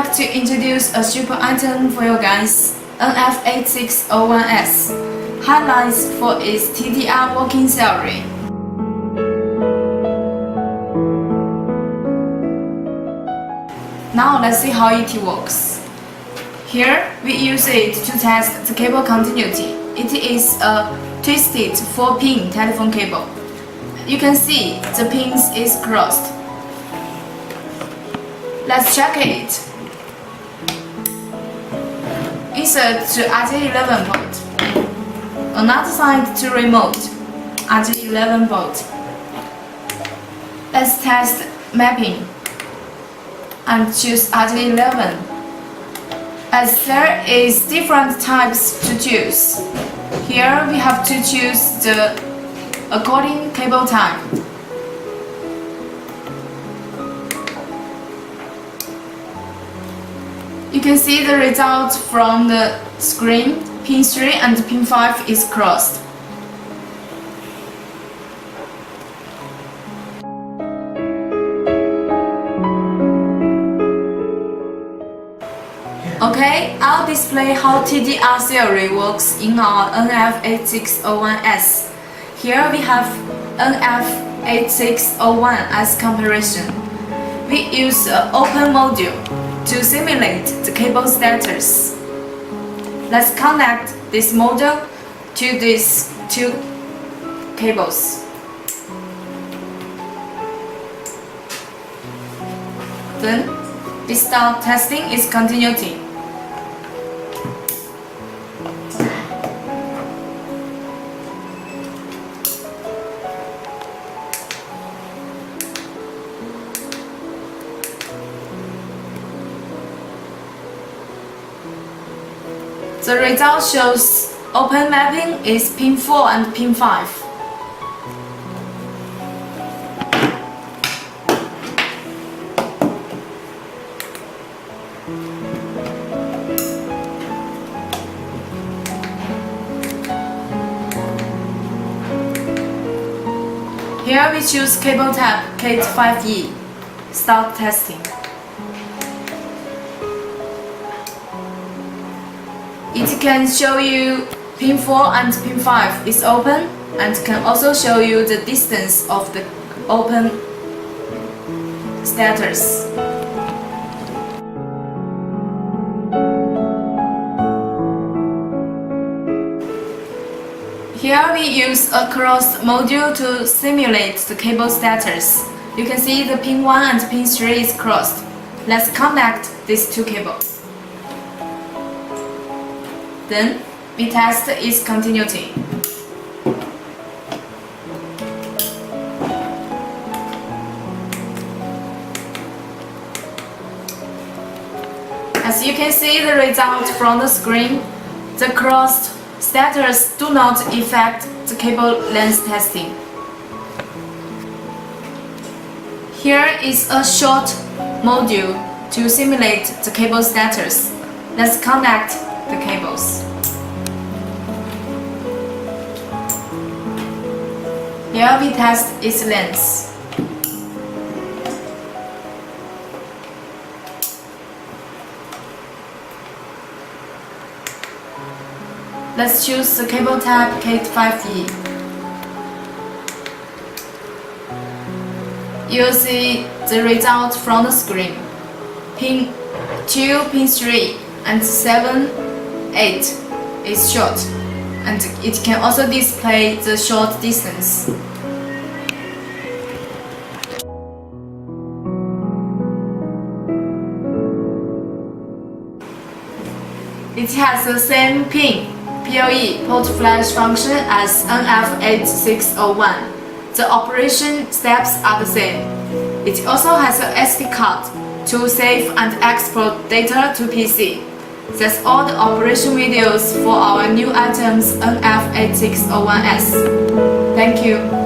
like to introduce a super item for you guys, NF8601S, highlights for its TDR working theory. Now let's see how it works. Here we use it to test the cable continuity. It is a twisted 4-pin telephone cable. You can see the pins is crossed. Let's check it. Insert to RJ11 port. Another side to remote, RJ11 port. Let's test mapping and choose RJ11. As there is different types to choose. Here we have to choose the according cable type. You can see the result from the screen. Pin 3 and pin 5 is crossed. Okay, I'll display how TDR theory works in our NF8601S. Here we have NF8601 as comparison. We use an open module to simulate the cable status. Let's connect this module to these two cables. Then we start testing its continuity. The result shows open mapping is pin 4 and pin 5. Here we choose cable type Kate 5E. Start testing. It can show you pin 4 and pin 5 is open, and can also show you the distance of the open status. Here we use a crossed module to simulate the cable status. You can see the pin 1 and pin 3 is crossed. Let's connect these two cables. Then we test its continuity. As you can see the result from the screen, the crossed status do not affect the cable length testing. Here is a short module to simulate the cable status. Let's connect the cables. Here we test its length. Let's choose the cable type Kate 5E. You'll see the result from the screen. Pin 2, pin 3, and 7, 8 is short, and it can also display the short distance. It has the same pin PoE port flash function as NF8601. The operation steps are the same. It also has an SD card to save and export data to PC. That's all the operation videos for our new items NF8601S. Thank you.